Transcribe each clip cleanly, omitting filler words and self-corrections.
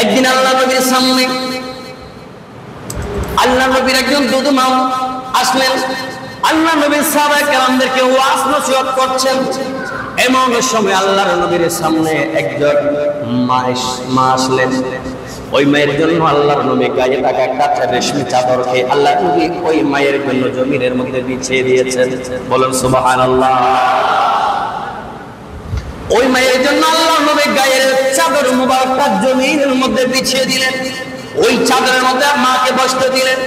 একদিন আল্লাহ নবীর সামনে আল্লাহ নবীর একজন দুধমা আসলেন। আল্লাহ নবীর সাহাবায়ে কেরামদেরকে ওয়াজ নসিহত করছেন। এমন সময় আল্লাহর নবীর সামনে একজন মা আসলেন। ওই মায়ের জন্য আল্লাহর নবী গায়ে থাকা একটা রেশমি চাদরকে আল্লাহর নবী ওই মায়ের জন্য জমিনের মধ্যে বিছিয়ে দিয়েছেন। বলেন সুবহানাল্লাহ। ওই মায়ের জন্য আল্লাহর নবী গায়ের চাদর মুবারকটা জমিনের মধ্যে বিছিয়ে দিলেন। ওই চাদরের মধ্যে মাকে বসতে দিলেন।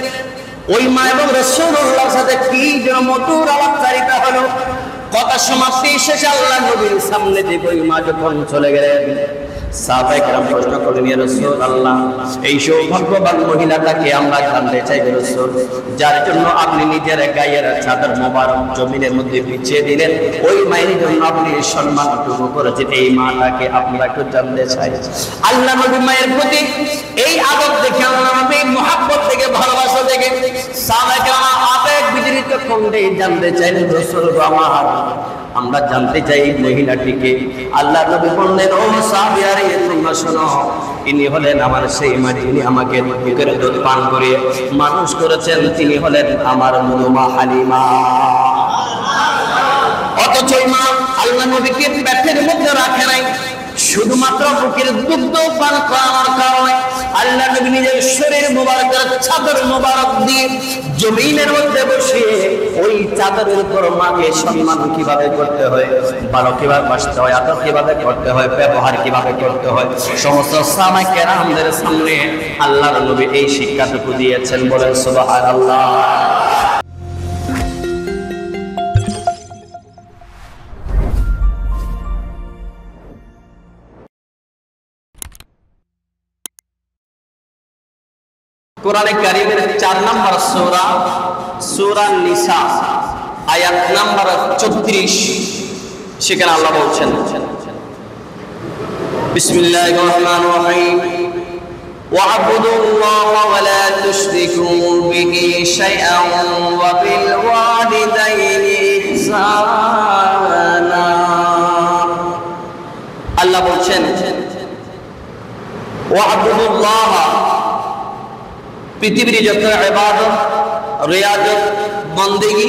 ওই মা এবং রাসূলুল্লাহর সাথে কি যেন মধুর আলাপচারিতা হলো। কথা সমাপ্তি শেষে আল্লাহর নবীর সামনে থেকে ওই মা যখন চলে গেলেন, সাহাবায়ে কেরাম প্রশ্ন করলেন, ইয়া রাসূলুল্লাহ, এই সৌভাগ্যবান মহিলাটাকে আমরা জানতে চাই রাসূল, যার জন্য আপনি নিজের গায়ের চাদর মোবারক জমিনের মধ্যে বিছিয়ে দিলেন, ওই মায়ের জন্য আপনি সম্মানটুকু করেছেন, এই মাটাকে আমরা একটু জানতে চাই। আল্লাহ নবী মায়ের প্রতি এই আদব দেখে, আল্লাহ নবী মুহাব্বত থেকে, ভালোবাসা থেকে সাহাবায়ে কেরাম আবেগ বিজড়িত কণ্ঠে জানতে চাইলেন, রাসূল আমার, আমরা জানতে চাই মহিলাটিকে। আল্লাহ নবী বললেন, ও সাহাবীরা, তোমরা শোনো, ইনি হলেন আমার সেই মা, যিনি আমাকে বুকের দুধ পান করিয়ে মানুষ করেছেন। তিনি হলেন আমার মা হালিমা। অথচ মা আল্লাহ নবীকে পেটের মধ্যে রাখে নাই, শুধুমাত্র বুকের দুধ পান করানোর কারণে আল্লাহ নবী নিজের শরীর মোবারকের চাদর মোবারক দিয়ে জমিনের মধ্যে বসিয়ে ওই চাদরের উপর মাকে সম্মান কিভাবে করতে হয়, ভালো কিভাবে বাসতে হয়, আদর কিভাবে করতে হয়, ব্যবহার কিভাবে করতে হয়, সমস্ত সাহাবায়ে কেরামদের সামনে আল্লাহর নবী এই শিক্ষাটুকু দিয়েছেন। বলেন সুবহানাল্লাহ। কোরআনে কারীমের 4 নম্বর সূরা, সূরা নিসা, আয়াত নাম্বার 34, সেখানে আল্লাহ বলছেন, বিসমিল্লাহির রহমানির রহিম, ওয়া'বুদুল্লাহা ওয়া লা তুশরিকু বিহি শাইআন ওয়া বিল ওয়ালিদাইনি ইহসানা। আল্লাহ বলছেন, ওয়া'বুদুল্লাহা, পৃথিবীর যত ইবাদত, রিয়াজত, বন্দেগী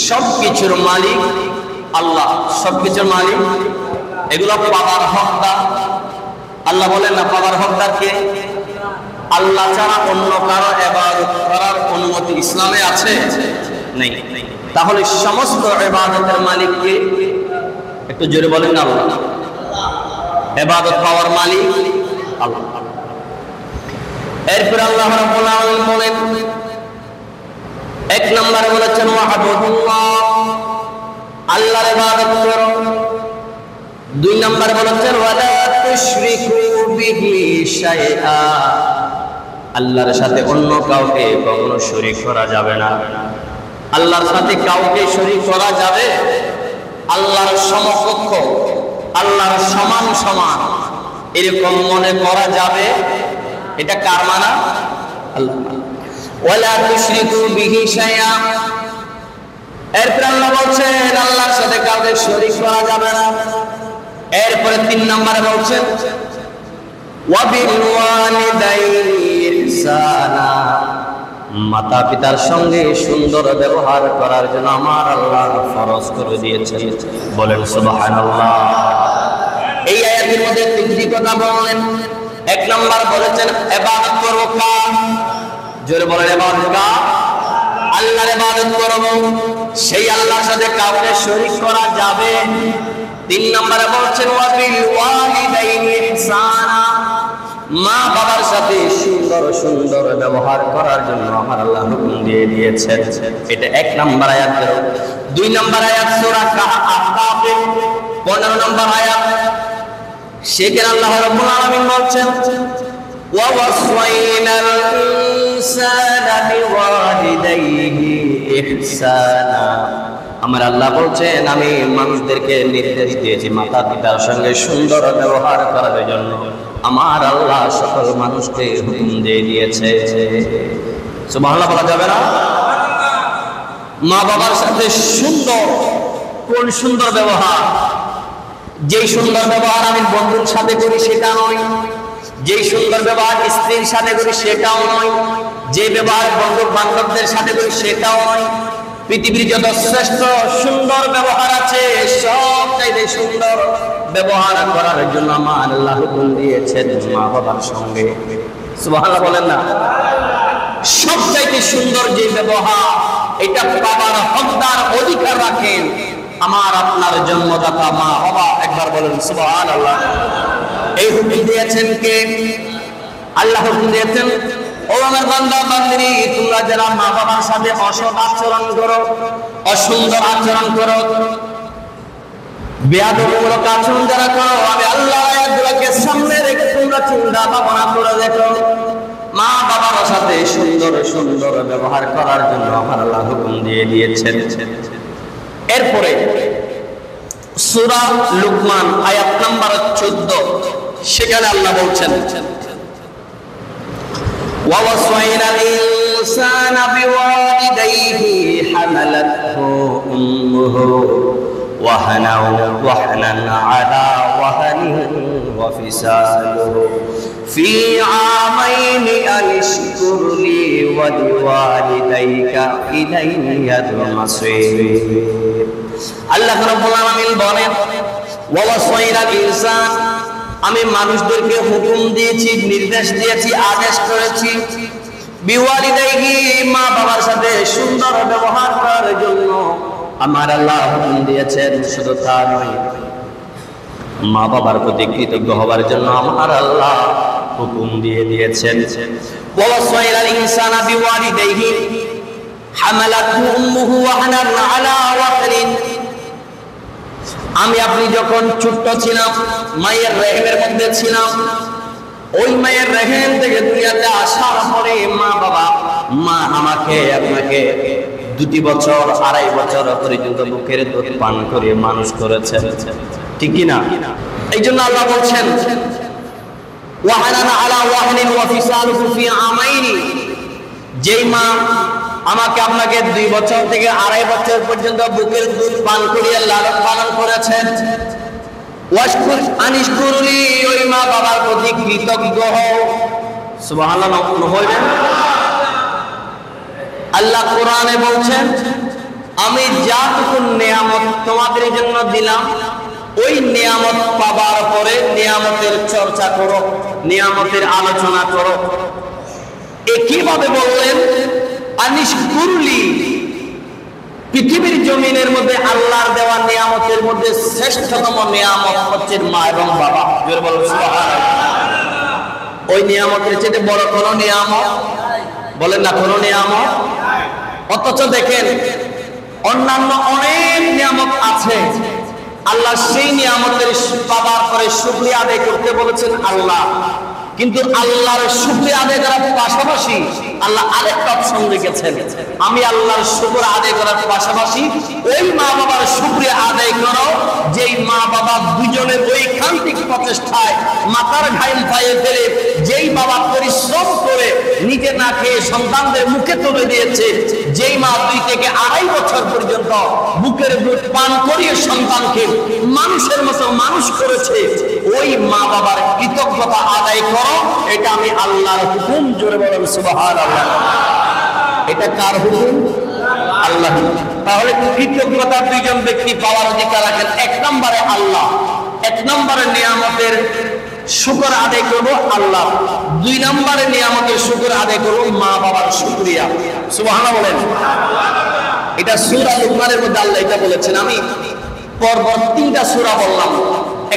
সবকিছুর মালিক আল্লাহ, সবকিছুর মালিক, এগুলো পাওয়ার হকদার আল্লাহ। বলেন না, পাওয়ার হকদার কে? আল্লাহ ছাড়া অন্য কারো ইবাদত করার অনুমতি ইসলামে আছে? নেই। তাহলে সমস্ত ইবাদতের মালিক কে? একটু জোরে বলেন না, আল্লাহ। ইবাদত পাওয়ার মালিক আল্লাহ। এরপর আল্লাহ রাব্বুল আলামিন বলেন, 1 নম্বরে বলেছেন ওয়া'বুদুল্লাহ, আল্লাহর ইবাদত করো। 2 নম্বরে বলেছেন ওয়া লা তুশরিকু বিহি শাইআ, আল্লাহর সাথে অন্য কাউকে কখনো শরীক করা যাবে না। আল্লাহর সাথে কাউকে শরীক করা যাবে, আল্লাহর সমকক্ষ, আল্লাহর সমান সমান এরকম মনে করা যাবে, এটা কার মানা? আল্লাহ। ওয়ালা তুশরিকু বিহি শাইআ, এরপর আল্লাহ বলছেন আল্লাহর সাথে কাউকে শরীক করা যাবে না। এরপরে 3 নম্বরে বলছেন ওয়া বিল ওয়ালিদাইনি ইহসানা, মাতা পিতার সঙ্গে সুন্দর ব্যবহার করার জন্য আমার আল্লাহ ফরজ করে দিয়েছেন। বলেন সুবহানাল্লাহ। এই আয়াতের মধ্যে 3টি কথা বললেন। 1 নম্বর বলেছেন ইবাদত করব কার? জোরে বলেন, ইবাদত কার? আল্লাহর ইবাদত করব, সেই আল্লাহর সাথে কাউকে শরীক করা যাবে। 3 নম্বরে বলছেন ওয়া বিল ওয়ালিদাইনি ইহসানা, মা বাবার সাথে সুন্দর সুন্দর ব্যবহার করার জন্য আমার আল্লাহ হুকুম দিয়ে দিয়েছেন। এটা 1 নম্বর আয়াত। 2 নম্বর আয়াত সূরা আহকাফের 15 নম্বর আয়াত, সেখানে আল্লাহ রাব্বুল আলামিন বলছেন ওয়া ওয়াসাইনাল ইনসানা বিওয়ালিদাইহি ইহসানা, আমার আল্লাহ বলছেন আমি মানুষদেরকে নির্দেশ দিয়েছি মাতা পিতার সঙ্গে সুন্দর ব্যবহার করার জন্য। আমার আল্লাহ সকল মানুষকে হুকুম দিয়ে দিয়েছে। সুবহানাল্লাহ বলা যাবে না? মা বাবার সাথে সুন্দর, কোন সুন্দর ব্যবহার? যেই সুন্দর ব্যবহার আমি বন্ধুর সাথে করি সেটা নয়, যেই সুন্দর ব্যবহার স্ত্রীর সাথে করি সেটাও নয়, যে ব্যবহার বন্ধু বান্ধবদের সাথে করি সেটাও নয়। পৃথিবীর যত শ্রেষ্ঠ সুন্দর ব্যবহার আছে সব চাইতে সুন্দর ব্যবহার করার জন্য আমার আল্লাহ হুকুম দিয়েছেন মা বাবার সঙ্গে। সুবহানাল্লাহ বলেন না? সব চাইতে সুন্দর যে ব্যবহার, এটা বাবার হকদার অধিকার রাখেন আমার আপনার জন্মদাতা মা বাবা। একবার বলেন সুবহানাল্লাহ। এই হুকুম দিয়েছেন কে? আল্লাহ হুকুম দিয়েছেন, ও আমার বান্দা বান্দিনী, তোমরা যারা মা বাবার সাথে অসৎ আচরণ করো, অসুন্দর আচরণ করো, বেয়াদবিমূলক আচরণ যারা করো, আমি আল্লাহ আয়াতগুলোকে সামনে রেখে তোমরা চিন্তা ভাবনা করে দেখো, মা বাবার সাথে সুন্দর সুন্দর ব্যবহার করার জন্য আমার আল্লাহ হুকুম দিয়ে দিয়েছেন। এরপরে সূরা লুকমান আয়াত নাম্বার 14, সেখানে আল্লাহ বলছেন, وَوَصَّيْنَا الْإِنسَانَ بِوَالِدَيْهِ حَمَلَتْهُ أُمُّهُ وَهْنًا عَلَى وَهْنٍ وَفِصَالُهُ فِي عَامَيْنِ أَنِ اشْكُرْ لِي وَلِوَالِدَيْكَ إِلَيَّ الْمَصِيرُ। আল্লাহ রাব্বুল আলামিন বলেন, ওয়াসাইনা ইনসান, আমি মানুষদেরকে হুকুম দিয়েছি, নির্দেশ দিয়েছি, আদেশ করেছি, বিওয়ালিদাইহি, মা বাবার সাথে সুন্দর ব্যবহার করার জন্য আমার আল্লাহ হুকুম দিয়েছেন। শুধু তা নয়, মা বাবার প্রতি কৃতজ্ঞ হবার জন্য আমার আল্লাহ হুকুম দিয়ে দিয়েছেন। ওয়াসাইনা ইনসানা বিওয়ালিদাইহি হামালাতহু উম্মুহু ওয়াহনান আলা ওয়াহনিন, আমি আপনি যখন ছোট্ট ছিলাম, মায়ের রেহেমের মধ্যে ছিলাম, ওই মায়ের রেহেম থেকে দুনিয়াতে আসার পরে মা আমাকে আপনাকে 2 বছর 2.5 বছর পর্যন্ত বুকের দুধ পান করে মানুষ করেছেন, ঠিক কি না? এই জন্য আল্লাহ বলছেন, ওয়াহানান আলা ওয়াহনিন ওয়া ফিসালুহু ফি আমাইনি, যেই মা আমাকে আপনাকে 2 বছর থেকে 2.5 বছর পর্যন্ত বুকের দুধ পান করিয়ে লালন পালন করেছেন, ওয়াশকুর আনিশকুরলি, ওই মা বাবার প্রতি কৃতজ্ঞ হও। সুবহানাল্লাহ হইবেন। আল্লাহ কোরআনে বলছেন, আমি যতটুকু নিয়ামত তোমাদের জন্য দিলাম, ওই নিয়ামত পাবার পরে নিয়ামতের চর্চা করো, নিয়ামতের আলোচনা করো। একইভাবে বললেন আনিশকুরলি, পৃথিবীর জমিনের মধ্যে আল্লাহর দেওয়া নিয়ামতের মধ্যে শ্রেষ্ঠতম নিয়ামত হচ্ছে মা এবং বাবা। ওই নিয়ামতের চেয়ে বড় কোন নিয়ামত বলেন না, কোন নিয়ামত। অথচ দেখেন অন্যান্য অনেক নিয়ামত আছে, আল্লাহ সেই নিয়ামতের পাবার পরে শুকরিয়া আদায় করতে বলেছেন আল্লাহ। কিন্তু আল্লাহর শুকরিয়া আদায় করার পাশাপাশি আল্লাহ আরেকটা অপশন রেখেছেন, আমি আল্লাহর শুকর আদায় করার পাশাপাশি ওই মা বাবার শুকরিয়া আদায় করো, যেই মা বাবা দুজনের ঐকান্তিক প্রচেষ্টায় মাথার ঘাম পায়ে ফেলে, যেই বাবা পরিশ্রম করে নিজে না খেয়ে সন্তানদের মুখে তুলে দিয়েছে, যেই মা 2 থেকে 2.5 বছর পর্যন্ত বুকের দুধ পান করিয়ে সন্তানকে মানুষের মতো মানুষ করেছে, ওই মা বাবার কৃতজ্ঞতা আদায় করো। এটা আমি আল্লাহর হুকুম। জোরে বলেন সুবহানাল্লাহ। এটা কার হুকুম? আল্লাহ। তাহলে কৃতজ্ঞতা 2 জন ব্যক্তি পাওয়ার অধিকার রাখেন। 1 নম্বরে আল্লাহ, 1 নম্বরে নিয়ামতের শুকর আদায় করব আল্লাহ, 2 নম্বরে নিয়ামতের শুকর আদায় করব মা বাবার শুকরিয়া। সুবহানাল্লাহ বলেন। এটা সূরা লুকমানের মধ্যে আল্লাহ এটা বলেছেন। আমি পরপর 3টা সূরা বললাম।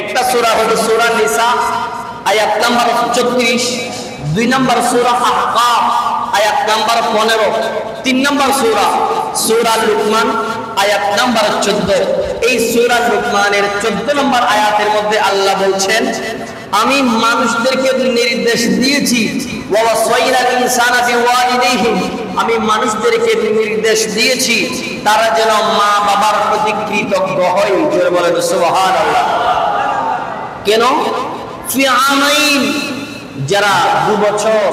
একটা সূরা হলো সূরা নিসা আয়াত নাম্বার 34, 2 নম্বর সূরা আহকাফ আয়াত নাম্বার 15, 3 নম্বর সূরা লুকমান আয়াত নাম্বার 14। এই সূরা লুকমানের 14 নম্বর আয়াতের মধ্যে আল্লাহ বলছেন, আমি মানুষদেরকে নির্দেশ দিয়েছি, ওয়াসাইনাল ইনসানা বিওয়ালিদাইহি, আমি মানুষদেরকে নির্দেশ দিয়েছি তারা যেন মা বাবার প্রতি কৃতজ্ঞ হয়। জোরে বলেন সুবহানাল্লাহ। কেন? ফি আমাইন, যারা 2 বছর,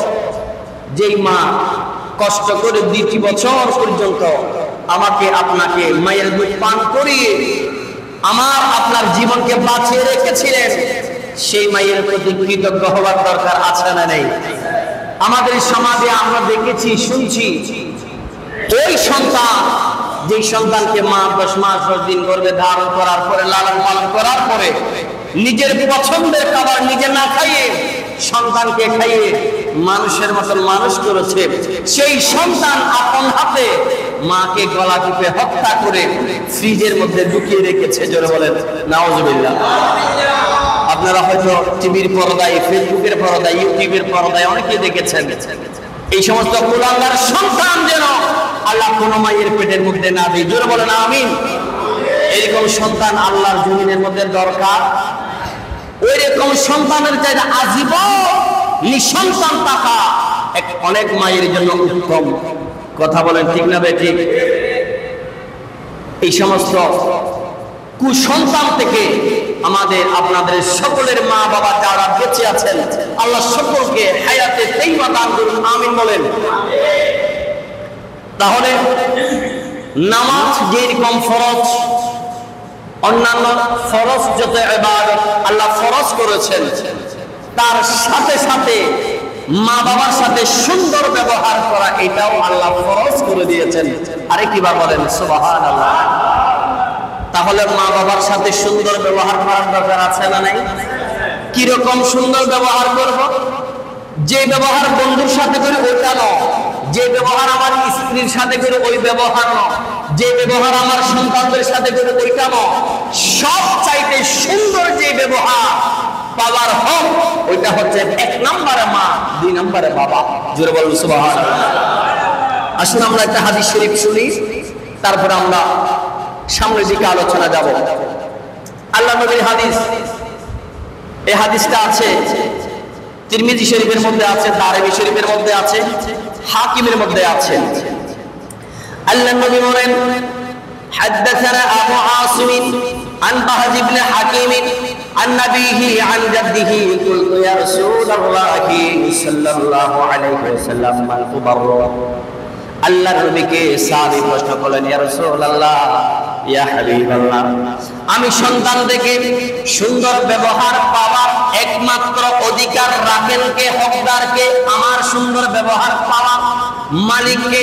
যেই মা কষ্ট করে 2 বছর পর্যন্ত আমাকে আপনাকে মায়ের দুধ পান করিয়ে আমার আপনার জীবনকে বাঁচিয়ে রেখেছিলেন, সেই মায়ের প্রতি কৃতজ্ঞ হওয়ার দরকার আছে না নেই? আমাদের সমাজে আমরা দেখেছি, শুনছি, ওই সন্তান, যে সন্তানকে মা 10 মাস 10 দিন গর্ভে ধারণ করার পরে, লালন পালন করার পরে নিজের পছন্দের খাবার নিজে না খাইয়ে সন্তানকে খাইয়ে মানুষের মতন মানুষ করেছে, সেই সন্তান আপন হাতে মাকে গলা টিপে হত্যা করে ফ্রিজের মধ্যে ঢুকিয়ে রেখেছে। জোরে বলেন নাউজুবিল্লাহ। আপনারা হয়তো টিভির পর্দায়, ফেসবুকের পর্দায়, ইউটিউবের পর্দায় অনেকেই দেখেছেন। এই সমস্ত কুলাঙ্গার সন্তান যেন আল্লাহ কোনো মায়ের পেটের মধ্যে না দেয়। জোরে বলেন আমিন। এরকম সন্তান আল্লাহর জমিনের মধ্যে দরকার। ওই রকম সন্তানের চাইতে আজীবন নিঃসন্তান থাকা অনেক মায়ের জন্য উত্তম। কথা বলেন ঠিক না বেঠিক? এই সমস্ত কুসন্তান থেকে আমাদের আপনাদের সকলের মা বাবা যারা বেঁচে আছেন, আল্লাহ সকলকে হায়াতে তাইয়্যিবা দান করুন, আমিন বলেন। তাহলে নামাজ যেরকম ফরজ, অন্যান্য ফরজ যত ইবাদত আল্লাহ ফরজ করেছেন, তার সাথে সাথে মা বাবার সাথে সুন্দর ব্যবহার করা এটাও আল্লাহ ফরজ করে দিয়েছেন। আরে কিবা বলেন সুবহানাল্লাহ। তাহলে মা বাবার সাথে সুন্দর ব্যবহার করার দরকার আছে না নাই? কিরকম সুন্দর ব্যবহার করব? যে ব্যবহার বন্ধুর সাথে করে ওইটা নয়, যে ব্যবহার আমার স্ত্রীর সাথে করে ওই ব্যবহার নয়, যে ব্যবহার আমার সন্তানদের সাথে করে ওইটা নয়, সব চাইতে সুন্দর যে ব্যবহার পাওয়ার হক ওইটা হচ্ছে 1 নম্বরে মা, 2 নম্বরে বাবা। জোরে বলুন সুবহানাল্লাহ। আসুন আমরা একটা হাদিস শরীফ শুনি, তারপর আমরা সামনের দিকে আলোচনা যাব। আল্লাহ নবীর হাদিস, এই হাদিসটা আছে তিরমিজি শরীফের মধ্যে আছে, দারমি শরীফের মধ্যে আছে, হাকিমের মধ্যে আছে। আল্লাহ নবী বলেন, حدثنا أبو عاصم عن بهز بن حكيم عن نبيه عن جده قلت يا رسول الله صلى الله عليه وسلم من أبر। আল্লাহ নবীকে সাহাবী প্রশ্ন করলেন, ইয়া রাসূলুল্লাহ, ইয়া হাবিবাল্লাহ, আমি সন্তান থেকে সুন্দর ব্যবহার পাওয়ার একমাত্র অধিকার রাখেন কে, হকদার কে? আমার সুন্দর ব্যবহার পাওয়ার মালিক কে?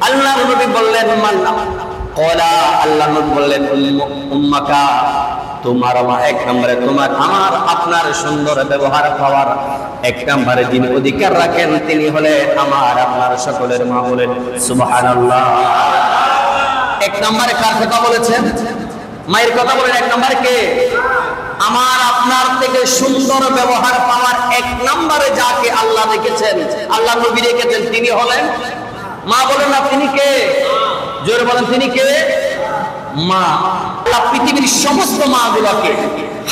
আল্লাহ নবী বললেন, মান ক্বালা, আল্লাহ নবী বললেন, উম্মাকা, তোমার মা। 1 নম্বরে তোমার, আমার, আপনার সুন্দর ব্যবহার পাওয়ার 1 নম্বরে যিনি অধিকার রাখেন তিনি হলেন আমার, আপনার সকলের মা। বলেন সুবহানাল্লাহ। 1 নম্বরে কার কথা বলেছেন? মায়ের কথা বলেন। 1 নম্বরে কে? আমার আপনার থেকে সুন্দর ব্যবহার পাওয়ার 1 নম্বরে যাকে আল্লাহ রেখেছেন, আল্লাহ নবী রেখেছেন, তিনি হলেন মা। বলেন না তিনি কে? জোরে বলেন তিনি কে? মা। আল্লাহ পৃথিবীর সমস্ত মাগুলোকে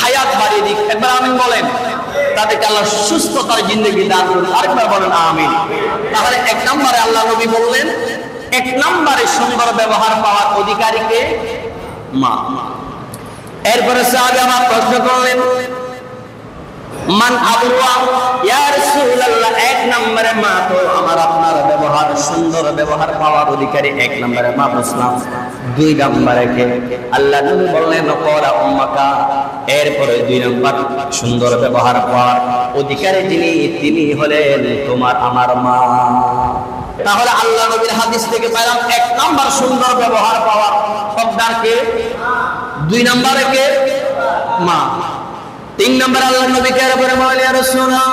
হায়াত বাড়িয়ে দিক, একবার আমিন বলেন। তাদেরকে আল্লাহ সুস্থতার জিন্দেগি দান করুন, আরেকবার বলেন আমিন। তাহলে 1 নম্বরে আল্লাহ নবী বললেন, 1 নম্বরে সুন্দর ব্যবহার পাওয়ার অধিকারী কে? মা। এরপরে সাহাবী আমার প্রশ্ন করলেন, মান আবুয়া, ইয়া রাসূলুল্লাহ, 1 নম্বরে মা তো আমার আপনার ব্যবহার, সুন্দর ব্যবহার পাওয়ার অধিকারী 1 নম্বরে মা। বুঝলাম। 2 নম্বরে কে? আল্লাহ নবী বললেন, ক্বালা উম্মাকা। এরপরে 2 নম্বর সুন্দর ব্যবহার পাওয়ার অধিকারী যিনি, তিনি হলেন তোমার আমার মা। তাহলে আল্লাহ নবীর হাদিস থেকে পেলাম 1 নম্বর সুন্দর ব্যবহার পাওয়ার হকদার কে? 2 নম্বরে কে? মা। 3 নম্বর আল্লাহ নবী কে এরপরে বলেন, ইয়া রাসূলুল্লাহ,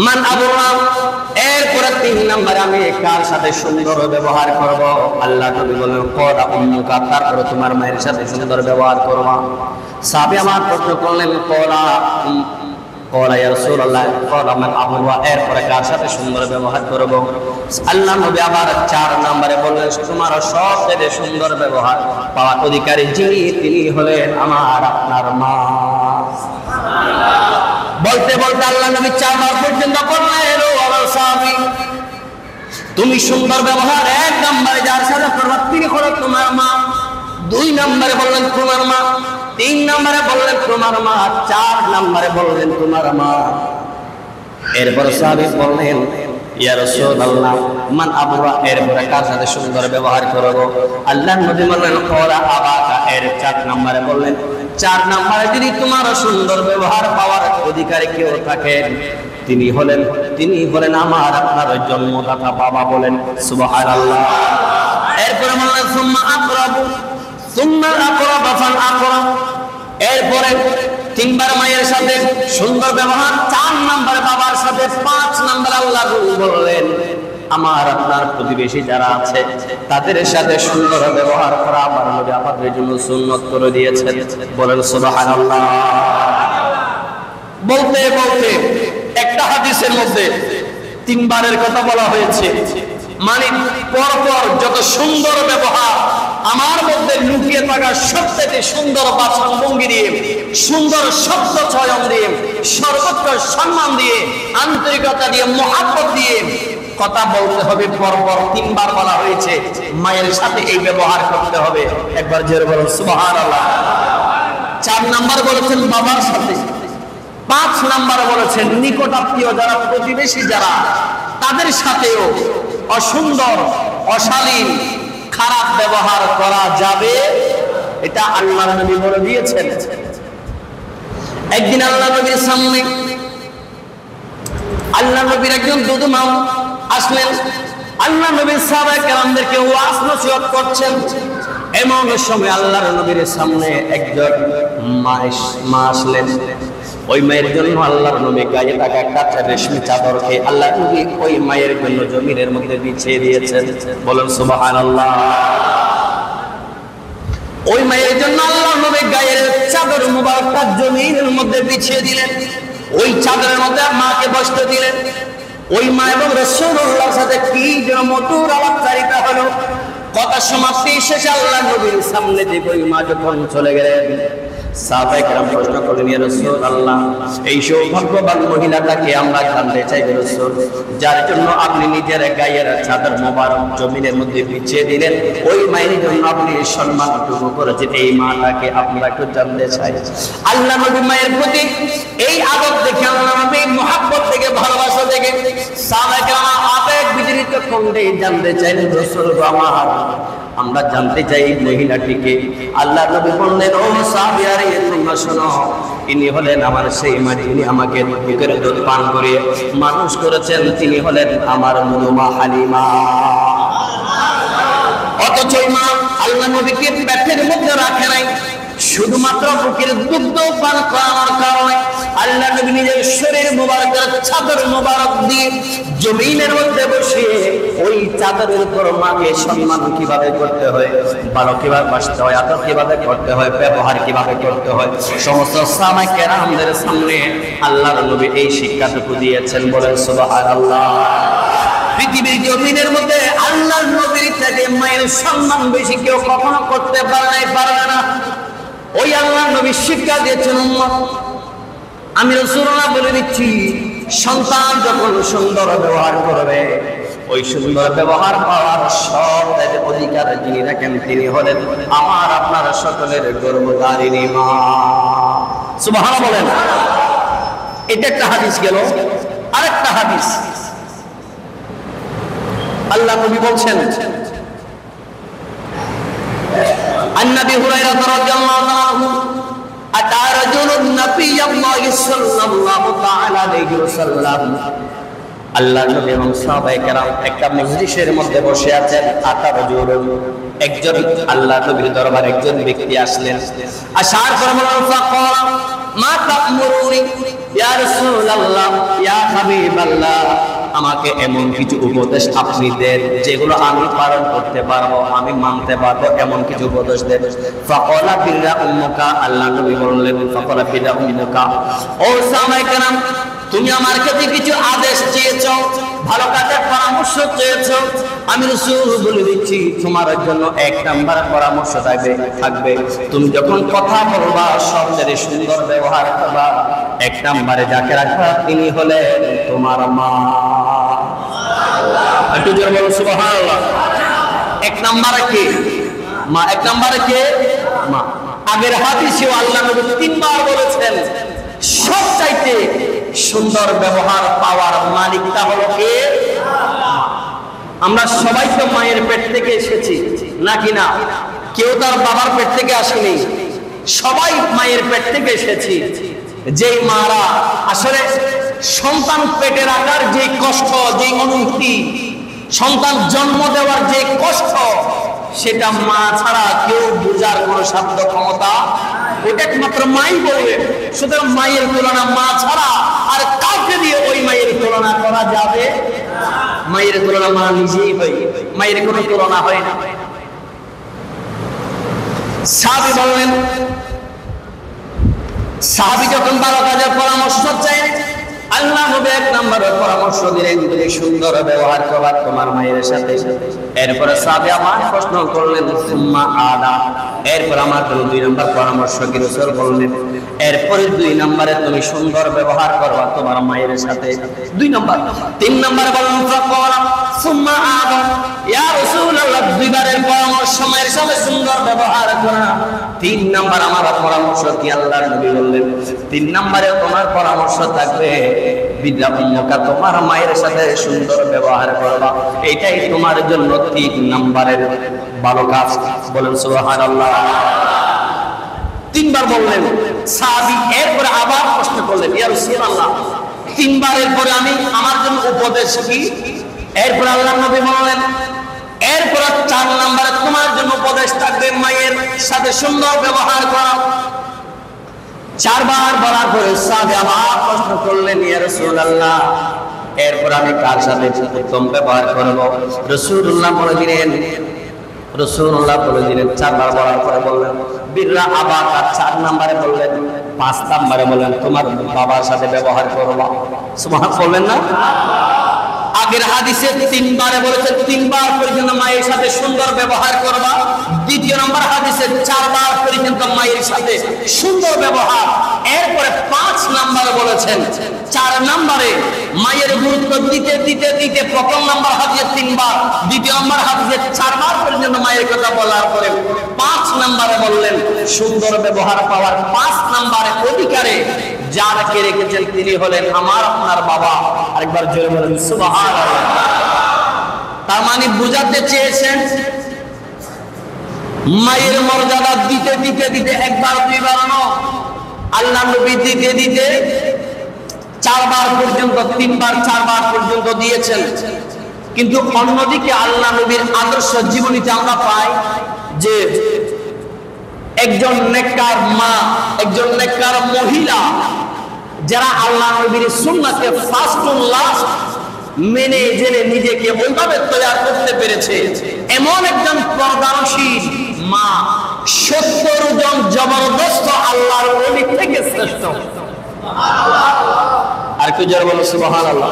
মান আবরা। এরপরে 3 নম্বরে আমি কার সাথে সুন্দর ব্যবহার করব? আল্লাহ নবী বলেন, ক্বালা উম্মুকা, তারপরে তোমার মায়ের সাথে সুন্দর ব্যবহার করবা। সাহাবী আমার প্রশ্ন করলেন, ক্বালা ইয়া রাসূলুল্লাহ, ক্বালা মান আবরা। এরপরে কার সাথে সুন্দর ব্যবহার করব? আল্লাহ নবী আবার 4 নম্বরে বললেন, তোমার সবচেয়ে সুন্দর ব্যবহার পাওয়ার অধিকারী যিনি, তিনি হলেন আমার আপনার মা। বলতে বলতে আল্লাহ নবী 4 বার পর্যন্ত বললেন, ও আমার সাহাবী, তুমি সুন্দর ব্যবহার 1 নম্বরে যার সাথে করবে তিনি হলেন তোমার মা। 2 নম্বরে বললেন তোমার মা, 3 নম্বরে বললেন তোমার মা, 4 নম্বরে বললেন তোমার মা। এরপর সাহাবী বললেন, ইয়া রাসূলুল্লাহ, মান আবরা। এরপরে কার সাথে সুন্দর ব্যবহার করব? আল্লাহ নবী বললেন, ক্বালা আবাকা। এর 4 নম্বরে বললেন, 4 নম্বরে যদি তোমার সুন্দর ব্যবহার পাওয়ার অধিকারী কেউ থাকেন, তিনি হলেন আমার আপনার জন্মদাতা বাবা। বলেন সুবহানাল্লাহ। এরপরে বললেন সুম্মা আকরাব ফাল আকরাব। এরপরে 3 বার মায়ের সাথে সুন্দর ব্যবহার, 4 নম্বরে বাবার সাথে, 5 নম্বরে আল্লাহ বললেন আমার আপনার প্রতিবেশী যারা আছে তাদের সাথে সুন্দর ব্যবহার করা আমার নবী আমাদের জন্য সুন্নাত করে দিয়েছেন। বলেন সুবহানাল্লাহ। বলতে বলতে একটা হাদিসের মধ্যে 3 বারের কথা বলা হয়েছে, মানে পরপর যত সুন্দর ব্যবহার আমার মধ্যে লুকিয়ে থাকা সবচেয়ে সুন্দর বাচন ভঙ্গি দিয়ে, সুন্দর শব্দ চয়ন দিয়ে, সর্বোচ্চ সম্মান দিয়ে, আন্তরিকতা দিয়ে, মহব্বত দিয়ে কথা বলতে হবে। পরপর 3 বার বলা হয়েছে মায়ের সাথে এই ব্যবহার করতে হবে। একবার জোরে বলুন সুবহানাল্লাহ। 4 নাম্বার বলেছেন বাবার সাথে, 5 নাম্বার বলেছেন নিকট আত্মীয় যারা, প্রতিবেশী যারা, তাদের সাথেও অসুন্দর, অশালীন, খারাপ ব্যবহার করা যাবে। এটা আল্লাহর নবী বলে দিয়েছেন। একদিন আল্লাহর নবীর সামনে আল্লাহর নবীর একজন দুধমা আসলেন। আল্লাহ নবীর সাহাবায়ে কেরামদেরকে ওয়াজ নসিহত করছেন। এমন সময় আল্লাহর নবীর সামনে একজন মা আসলেন। ওই মায়ের জন্য আল্লাহর নবী গায়ে থাকা একটা রেশমি চাদরকে আল্লাহর নবী ওই মায়ের জন্য জমিনের মধ্যে বিছিয়ে দিয়েছেন। বলেন সুবহানাল্লাহ। ওই মায়ের জন্য আল্লাহর নবী গায়ের চাদর মুবারকটা জমিনের মধ্যে বিছিয়ে দিলেন। ওই চাদরের মধ্যে মাকে বসতে দিলেন। ওই মা এবং রাসূলুল্লাহর সাথে কি যেন মধুর আলাপচারিতা হলো। কথা সমাপ্তি শেষে আল্লাহর নবীর সামনে থেকে ওই মা যখন চলে গেলেন, সাহাবায়ে কেরাম প্রশ্ন করলেন, ইয়া রাসূলুল্লাহ, এই সৌভাগ্যবান মহিলাটাকে আমরা জানতে চাই রাসূল, যার জন্য আপনি নিজের গায়ের চাদর মোবারক জমিনের মধ্যে বিছিয়ে দিলেন, ওই মায়ের জন্য আপনি সম্মানটুকু করেছেন, এই মাটাকে আমরা একটু জানতে চাই। আল্লাহ নবী মায়ের প্রতি এই আদব দেখে, আল্লাহ নবী মহব্বত থেকে, ভালোবাসা থেকে সাহাবায়ে কেরাম আবেগ বিজড়িত কণ্ঠে জানতে চাইলেন, রাসূল আমার, আমরা জানতে চাই এই মহিলাটিকে। আল্লাহ নবী বললেন, ও সাহাবীরা, তোমরা শোনো, ইনি হলেন আমার সেই মা, যিনি আমাকে বুকের দুধ পান করিয়ে মানুষ করেছেন। তিনি হলেন আমার মা হালিমা। অথচ মা আল্লাহ নবীকে পেটের মধ্যে রাখে নাই, শুধুমাত্র বুকের দুধ পান করানোর কারণে আল্লাহ নবী নিজের শরীর মোবারকের চাদর মোবারক দিয়ে জমিনের মধ্যে বসিয়ে ওই চাদরের উপর মাকে সম্মান কিভাবে করতে হয়, ভালো কিভাবে বাসতে হয়, আদর কিভাবে করতে হয়, ব্যবহার কিভাবে করতে হয়, সমস্ত সাহাবায়ে কেরামদের সামনে আল্লাহর নবী এই শিক্ষাটুকু দিয়েছেন। বলেন সুবহানাল্লাহ। পৃথিবীর জমিনের মধ্যে আল্লাহর নবীর থেকে মায়ের সম্মান বেশি কেউ কখনো করতে পারবে না। ওই আল্লাহর নবী শিক্ষা দিয়েছেন, উম্মত, আমি রাসূলুল্লাহ বলে দিচ্ছি, সন্তান যখন সুন্দর ব্যবহার করবে, ওই সুন্দর ব্যবহার পাওয়ার সব অধিকার যিনি রাখেন, তিনি হলেন আমার আপনার সকলের গর্ভধারিণী মা। সুবহানাল্লাহ বলেন। এটা একটা হাদিস গেল। আরেকটা হাদিস আল্লাহ নবী বলছেন, আন-নবী হুরায়রা রাদিয়াল্লাহু আনহু আতা রাজুলুন নাবিয়্যুল্লাহি সাল্লাল্লাহু তাআলা আলাইহি ওয়াসাল্লাম। আল্লাহর নবী এবং সাহাবায়ে কেরাম একটা মজলিসের মধ্যে বসে আছেন। আতা রাজুলুন, একজন আল্লাহর নবীর দরবারে একজন ব্যক্তি আসলেন। আসার পর বললেন, ফাকালা মা তা'মুরুনি ইয়া রাসূলুল্লাহ, ইয়া হাবিবাল্লাহ, আমাকে এমন কিছু উপদেশ আপনি দেন যেগুলো আমি পালন করতে পারবো, আমি মানতে পারবো, এমন কিছু উপদেশ দেন। ফাকালা বিরা উম্মুকা, আল্লাহ নবী বললেন, ফাকালা বিরা উম্মুকা, ও সাহাবায়ে কেরাম, তুমি আমার কাছে কিছু আদেশ চেয়েছো, ভালো কাজের পরামর্শ চেয়েছো, আমি রাসূল বলে দিচ্ছি, তোমার জন্য 1 নাম্বার পরামর্শ থাকবে, তুমি যখন কথা বলবা সবচেয়ে সুন্দর ব্যবহার করবা। 1 নম্বরে যাকে রাখবা তিনি হলেন তোমার মা। একটু জোরে বলুন সুবহানাল্লাহ। 1 নম্বরে কে? মা। 1 নম্বরে কে? মা। আগের হাদিসে আল্লাহ নবী 3 বার বলেছেন, সবচাইতে সুন্দর ব্যবহার পাওয়ার মালিকটা হলো কে? আমরা সবাই তো মায়ের পেট থেকে এসেছি, নাকি না? কেউ তার বাবার পেট থেকে আসেনি। সবাই মায়ের পেট থেকে এসেছি। যেই মারা আসলে সন্তান পেটে রাখার যে কষ্ট, যে অনুভূতি, সন্তান জন্ম দেওয়ার যে কষ্ট, সেটা মা ছাড়া কেউ বোঝার কোনো সাধ্য ক্ষমতা, ওটা একমাত্র মাই বলবে। সুতরাং মায়ের তুলনা মা ছাড়া আর কাউকে দিয়ে ওই মায়ের তুলনা করা যাবে। মায়ের তুলনা মা নিজেই হয়, মায়ের কোনো তুলনা হয় না। সাহাবী বললেন, সাহাবী যখন 12 কাজের পরামর্শ চাই, আল্লাহ নবী 1 নম্বরের পরামর্শ দিলেন, তুমি সুন্দর ব্যবহার করবা তোমার মায়ের সাথে। এরপরে সাহাবী আমার প্রশ্ন করলেন, সুম্মা আদা, এরপর আমার জন্য 2 নম্বর পরামর্শ কি রাসূল বললেন, এরপরে 2 নম্বরে তুমি সুন্দর ব্যবহার করবা তোমার মায়ের সাথে। 2 নম্বর। 3 নম্বরে বললেন, ফাকালা সুম্মা আদা, ইয়া রাসূলুল্লাহ, 2 বারের পরামর্শ মায়ের সাথে সুন্দর ব্যবহার করা। 3 নম্বর আমার পরামর্শ কি আল্লাহর নবী বললেন, 3 নম্বরে তোমার পরামর্শ থাকবে বিদ্যা উম্মুকা, তোমার মায়ের সাথে সুন্দর ব্যবহার করবা। এটাই তোমার জন্য 3 নম্বরের ভালো কাজ। বলেন সুবহানাল্লাহ। 3 বার বললেন সাহাবী। এরপরে আবার প্রশ্ন করলেন, ইয়া রাসূলুল্লাহ, 3 বারের পরে আমি আমার জন্য উপদেশ কি? এরপর আল্লাহর নবী বললেন, এরপর 4 নম্বরে তোমার জন্য উপদেশ থাকবে মায়ের সাথে সুন্দর ব্যবহার করা। 4 বার বলার পরে সাহাবী আবার প্রশ্ন করলেন, ইয়া রাসূলুল্লাহ, এরপর আমি কার সাথে উত্তম ব্যবহার করব? রাসূলুল্লাহ বলে দিলেন, 4 বার বলার পরে বললেন বিররা আবাকা। 4 নম্বরে বললেন, 5 নম্বরে বললেন তোমার বাবার সাথে ব্যবহার করবা। সুবহানাল্লাহ বললেন না? আগের হাদিসে 3 বারে বলেছেন 3 বার পর্যন্ত মায়ের সাথে সুন্দর ব্যবহার করবা। দ্বিতীয় নম্বর হাদিসে 4 বার পর্যন্ত মায়ের সাথে সুন্দর ব্যবহার। এরপরে 5 নম্বরে বলেছেন, 4 নম্বরে মায়ের গুরুত্ব দিতে দিতে দিতে প্রথম নম্বর হাদিসে 3 বার, দ্বিতীয় নম্বর হাদিসে 4 বার পর্যন্ত মায়ের কথা বলার পরে 5 নম্বরে বললেন সুন্দর ব্যবহার পাওয়ার 5 নম্বরে অধিকারে যাকে রেখেছেন তিনি হলেন আমার আপনার বাবা। আরেকবার জোরে বলেন সুবহানাল্লাহ। তার মানে বুঝাতে চেয়েছেন মায়ের মর্যাদা দিতে দিতে দিতে 1 বার 2 বার নয়, আল্লাহ নবী দিতে দিতে 4 বার পর্যন্ত, 3 বার 4 বার পর্যন্ত দিয়েছেন। কিন্তু অন্যদিকে আল্লাহ নবীর আদর্শ জীবনীতে আমরা পাই যে একজন নেককার মা, একজন নেককার মহিলা যারা আল্লাহ নবীর সুন্নাহকে ফার্স্ট টু লাস্ট মেনে জেনে নিজেকে ওইভাবে তৈরি করতে পেরেছে, এমন একজন পর্দানশীল মা 70 জন জবরদস্ত আল্লাহর ওলি থেকে শ্রেষ্ঠ। আর কি জোরে বলো সুবহানাল্লাহ।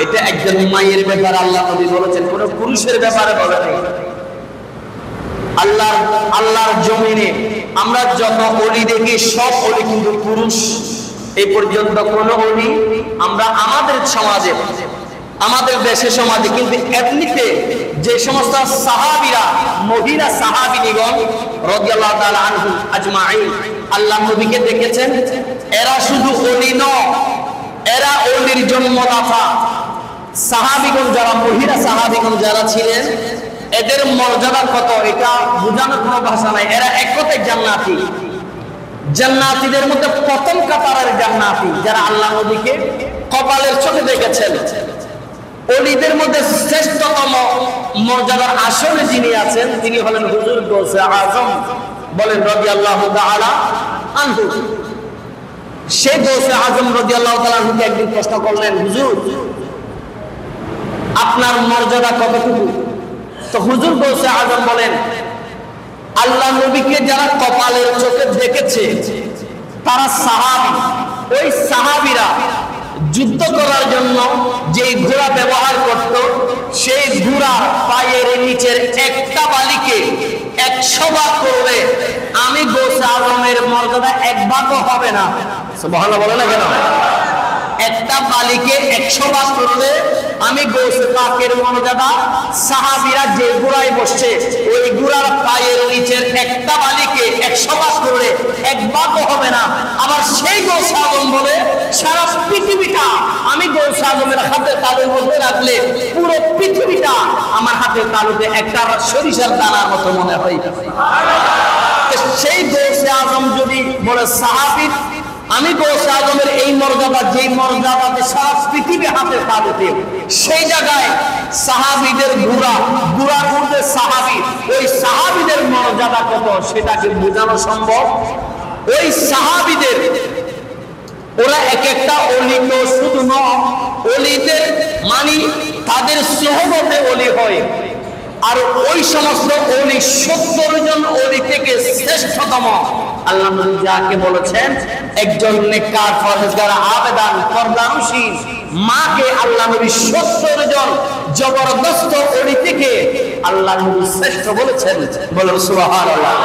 এটা একজন মায়ের ব্যাপারে আল্লাহ নবী বলেছেন, কোন পুরুষের ব্যাপারে বলেনি। আল্লাহর জমিনে আমরা যত ওলি দেখি সব ওলি কিন্তু পুরুষ। এই পর্যন্ত কোন ওলি আমরা আমাদের সমাজে, আমাদের দেশের সমাজে, কিন্তু এমনিতে যে সমস্ত সাহাবীরা, মহিলা সাহাবিনীগণ রাদিয়াল্লাহু তাআলা আনহুম আজমাইন আল্লাহ নবীকে দেখেছেন, এরা শুধু ওলি নয়, এরা ওলির জন্মদাতা। সাহাবীগণ যারা, মহিলা সাহাবীগণ যারা ছিলেন, এদের মর্যাদা কত এটা বোঝানোর কোনো ভাষা নাই। এরা এক কথায় জান্নাতি। জান্নাতীদের মধ্যে প্রথম কাতারের জান্নাতি যারা আল্লাহ নবীকে কপালের চোখে দেখেছেন। ওলিদের মধ্যে শ্রেষ্ঠতম মর্যাদার আসনে যিনি আছেন তিনি হলেন হুজুর গৌসে আজম, বলেন রাদিয়াল্লাহু তাআলা আনহু। সেই গৌসে আজম রাদিয়াল্লাহু তাআলা আনহুকে একদিন প্রশ্ন করলেন, হুজুর আপনার মর্যাদা কতটুকু? তো হুজুর গৌসে আজম বলেন, আল্লাহ নবীকে যারা কপালের চোখে দেখেছে তারা সাহাবী। ওই সাহাবীরা যুদ্ধ করার জন্য যে ঘোড়া ব্যবহার করত, সেই ঘোড়ার পায়ের নিচের একটা বালিকে 100 ভাগ করলে আমি গৌসে আজমের মর্যাদা 1 ভাগও হবে না। সুবহানাল্লাহ বলে না কেন? একটা বালিকে 100 ভাগ করলে আমি গৌসে পাকের মর্যাদা, সাহাবীরা যে ঘোড়ায় বসছে ওই ঘোড়ার পায়ের নিচের একটা বালিকে 100 ভাগ করলে 1 ভাগও হবে না। আবার সেই গৌসে আজম বলে সারা পৃথিবীটা আমি গৌসে আজমের হাতে তালুর মধ্যে রাখলে পুরো পৃথিবীটা আমার হাতে তালুতে একটা সরিষার দানার মতো মনে হয়। সেই গৌসে আজম যদি বলে সাহাবী, আমি গৌসে আজমের এই মর্যাদা, যেই মর্যাদাতে সারা পৃথিবী হাতে পাবে, সেই জায়গায় সাহাবীদের বুড়ার মধ্যে সাহাবী, ওই সাহাবীদের মর্যাদা কত সেটাকে বোঝানো সম্ভব? ওই সাহাবীদের ওরা এক একটা অলি তো শুধু নয়, অলিদের মানে তাদের সোহবতে অলি হয়। আর ওই সমস্ত অলি 70 জন অলি থেকে শ্রেষ্ঠতম আল্লাহ নবী যাকে বলেছেন একজন নেককার পরহেজগার আবেদান পর্দানশীল মাকে আল্লাহ নবী 70 জন জবরদস্ত অলি থেকে আল্লাহ নবী শ্রেষ্ঠ বলেছেন। বলুন সুবহানাল্লাহ।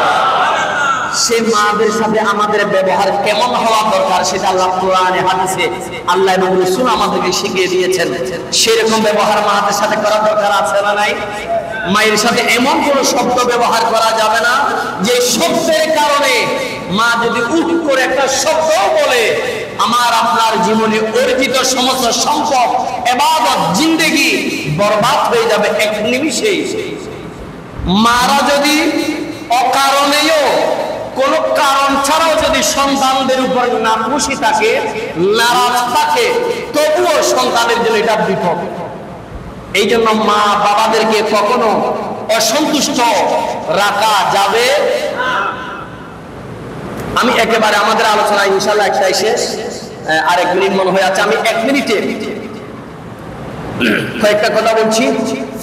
সেই মাদের সাথে আমাদের ব্যবহার কেমন হওয়া দরকার সেটা আল্লাহ কোরআনে হাদিসে আল্লাহ এবং রাসূল আমাদেরকে শিখিয়ে দিয়েছেন। সেরকম ব্যবহার মাদের সাথে করা দরকার আছে না নাই? মায়ের সাথে এমন কোন শব্দ ব্যবহার করা যাবে না যে শব্দের কারণে মা যদি উঠ করে একটা শব্দ বলে আমার আপনার জীবনে অর্জিত সমস্ত সম্পদ, ইবাদত, জিন্দেগি বরবাদ হয়ে যাবে এক নিমিষেই। মারা যদি অকারণেও কোন কারণ ছাড়াও যদি সন্তানদের উপর না খুশি থাকে, নারাজ থাকে, তবুও সন্তানের জন্য এটা বিপদ। এই জন্য মা বাবাদেরকে কখনো অসন্তুষ্ট রাখা যাবে। আমি একেবারে আমাদের আলোচনা ইনশাআল্লাহ একটাই শেষ, আরেক মিনিট মনে হয়ে আছে, আমি 1 মিনিটে কয়েকটা কথা বলছি।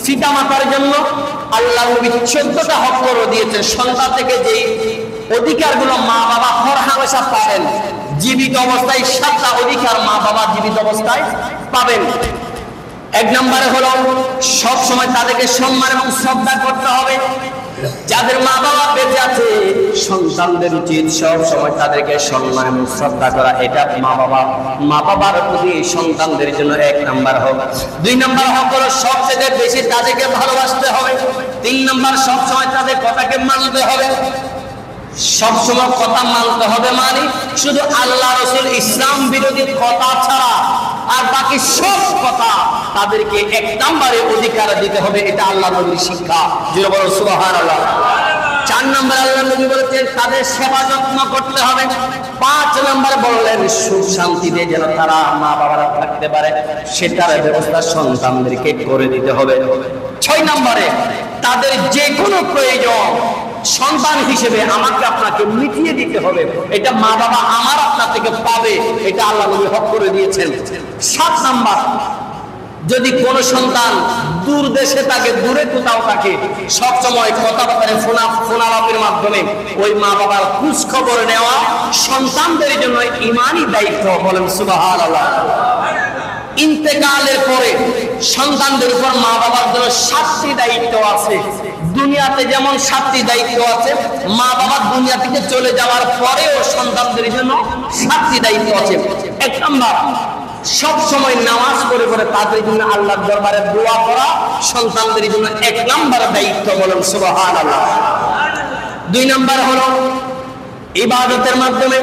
পিতা মাতার জন্য আল্লাহ নবী 14টা হক করে দিয়েছেন। সন্তান থেকে যেই অধিকারগুলো মা বাবা হর হামেশা পাবেন, জীবিত অবস্থায় 7টা অধিকার মা বাবা জীবিত অবস্থায় পাবেন। 1 নম্বরে হলো সব সময় তাদেরকে সম্মান এবং শ্রদ্ধা করতে হবে। যাদের মা বাবা বেঁচে আছে সন্তানদের উচিত সব সময় তাদেরকে সম্মান এবং শ্রদ্ধা করা। এটা মা বাবার প্রতি সন্তানদের জন্য 1 নাম্বার হক। 2 নাম্বার হক হলো সবচেয়ে বেশি তাদেরকে ভালোবাসতে হবে। 3 নাম্বার সব সময় তাদের কথাকে মানতে হবে। সব সময় কথা মানতে হবে মানে শুধু আল্লাহ রাসূল ইসলাম বিরোধী কথা ছাড়া আর বাকি সব কথা তাদেরকে 1 নম্বরে অধিকার দিতে হবে। এটা আল্লাহ নবীর শিক্ষা। যেটা বলো সুবহানাল্লাহ। 4 নম্বর আল্লাহ নবী বলেছেন তাদের সেবা যত্ন করতে হবে। 5 নম্বর বললেন সুখ শান্তিতে যেন তারা মা বাবারা থাকতে পারে সেটার ব্যবস্থা সন্তানদেরকে করে দিতে হবে। 6 নম্বরে তাদের যে কোনো প্রয়োজন সন্তান হিসেবে আমাকে আপনাকে মিটিয়ে দিতে হবে। এটা মা বাবা আমার আপনার থেকে পাবে, এটা আল্লাহ নবী হক করে দিয়েছেন। 7 নাম্বার যদি কোন সন্তান দূর দেশে থাকে, দূরে কোথাও থাকে, সব সময় কথাবার্তা ফোনালাপের মাধ্যমে ওই মা বাবার খোঁজ খবর নেওয়া সন্তানদের জন্য ঈমানি দায়িত্ব। বলেন সুবহানাল্লাহ। ইন্তেকালের পরে সন্তানদের উপর মা বাবার জন্য 7টি দায়িত্ব আছে। দুনিয়াতে যেমন 7টি দায়িত্ব আছে, মা বাবা দুনিয়া থেকে চলে যাওয়ার পরেও সন্তানদের জন্য 7টি দায়িত্ব আছে। 1 নাম্বার সব সময় নামাজ পড়ে পড়ে তাদের জন্য আল্লাহর দরবারে দোয়া করা সন্তানদের জন্য 1 নাম্বার দায়িত্ব। বলেন সুবহানাল্লাহ। 2 নাম্বার হলো ইবাদতের মাধ্যমে,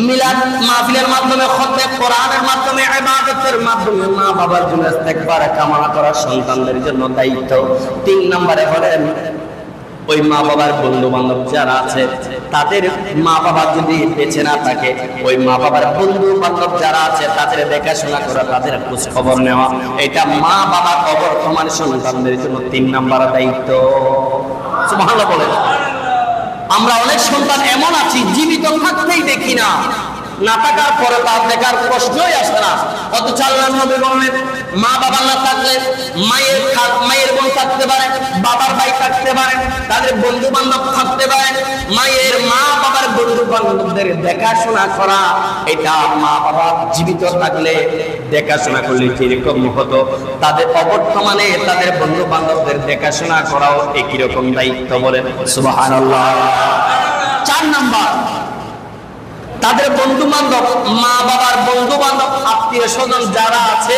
মিলাদ মাহফিলের মাধ্যমে, খতমে কোরআনের মাধ্যমে, ইবাদতের মাধ্যমে মা বাবার জন্য ইস্তেগফার কামনা করা সন্তানদের জন্য দায়িত্ব। 3 নম্বরে হলেন ওই মা বাবার বন্ধু বান্ধব যারা আছে তাদের মা বাবা যদি বেঁচে না থাকে ওই মা বাবার বন্ধু বান্ধব যারা আছে তাদের দেখাশোনা করা, তাদের খোঁজ খবর নেওয়া, এটা মা বাবার অবর্তমান সন্তানদের জন্য 3 নম্বর দায়িত্ব। সুবহানাল্লাহ বলেন। আমরা অনেক সন্তান এমন আছি জীবিত থাকতেই দেখি না, না থাকার পরে তার দেখার প্রশ্নই আসে না। অথচ আল্লাহ নবী বলেন মা বাবা না থাকলে মায়ের বোন থাকতে পারে, বাবার ভাই থাকতে পারে, তাদের বন্ধু বান্ধব থাকতে পারে। মায়ের মা বাবার বন্ধু বান্ধবদের দেখাশোনা করা এটা মা বাবা জীবিত থাকলে দেখাশোনা করলে যেরকম হতো তাদের অবর্তমানে তাদের বন্ধু বান্ধবদের দেখাশোনা করাও একই রকম দায়িত্ব। বলেন সুবহানাল্লাহ। 4 নাম্বার তাদের বন্ধু বান্ধব, মা বাবার বন্ধু বান্ধব, আত্মীয় স্বজন যারা আছে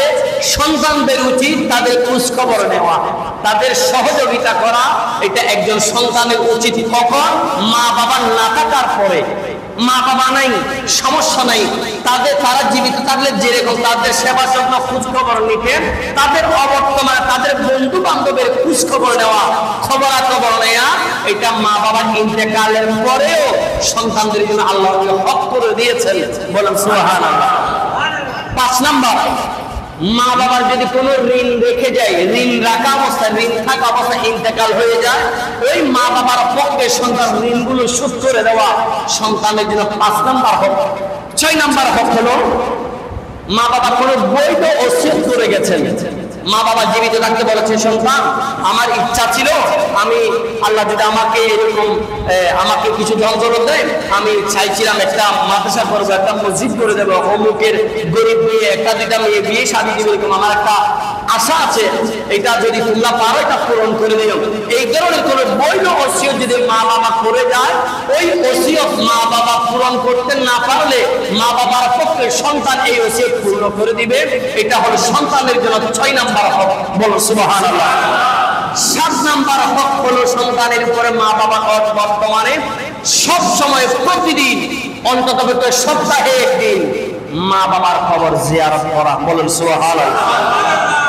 সন্তানদের উচিত তাদের খোঁজ খবর নেওয়া, তাদের সহযোগিতা করা। এটা একজন সন্তানের উচিত। কখন? মা বাবার না থাকার পরে। মা বাবা নাই, সমস্যা নাই, তারা জীবিত থাকলে যেরকম তাদের সেবা যত্ন খোঁজ খবর নিতেন, তাদের অবর্তমানে তাদের বন্ধু বান্ধবের খোঁজ খবর নেওয়া, খবরাখবর নেওয়া, এটা মা বাবার ইন্তেকালের পরেও সন্তানদের জন্য আল্লাহ হক করে দিয়েছেন। বলেন সুবহানাল্লাহ। 5 নাম্বার, মা বাবার যদি কোনো ঋণ রেখে যায়, ঋণ রাখা অবস্থায়, ঋণ থাকা অবস্থায় ইন্তেকাল হয়ে যায়, ওই মা বাবার পক্ষে সন্তান ঋণগুলো শোধ করে দেওয়া সন্তানের জন্য 5 নাম্বার হক। 6 নাম্বার হক হলো মা বাবা কোনো বৈধ ওসিয়ত করে গেছেন। মা বাবা জীবিত থাকতে বলেছে, সন্তান আমার ইচ্ছা ছিল, আমি আল্লাহ যদি আমাকে এরকম আমাকে কিছু ধন দেয়, আমি চাইছিলাম একটা মাদ্রাসা করবো, একটা মসজিদ করে দেবো, অমুকের গরিব মেয়ে একটা দুইটা মেয়ে বিয়ে শাদী দিবে, এরকম আমার একটা আশা আছে, এটা যদি তোমরা পারো এটা পূরণ করে দিও। এই ধরনের কোন বৈধ ওসিয়ত যদি মা বাবা করে যায়, ওই ওসিয়ত মা বাবা পূরণ করতে না পারলে মা বাবার পক্ষে সন্তান এই ওসিয়ত পূর্ণ করে দিবে। এটা হলো সন্তানের জন্য 6 নাম্বার হক। বলো সুবহানাল্লাহ। 7 নাম্বার হক হলো সন্তানের উপরে মা বাবার বর্তমানে সব সময় প্রতিদিন অন্তত সপ্তাহে একদিন মা বাবার খবর জিয়ারত করা। বলেন সুবহানাল্লাহ।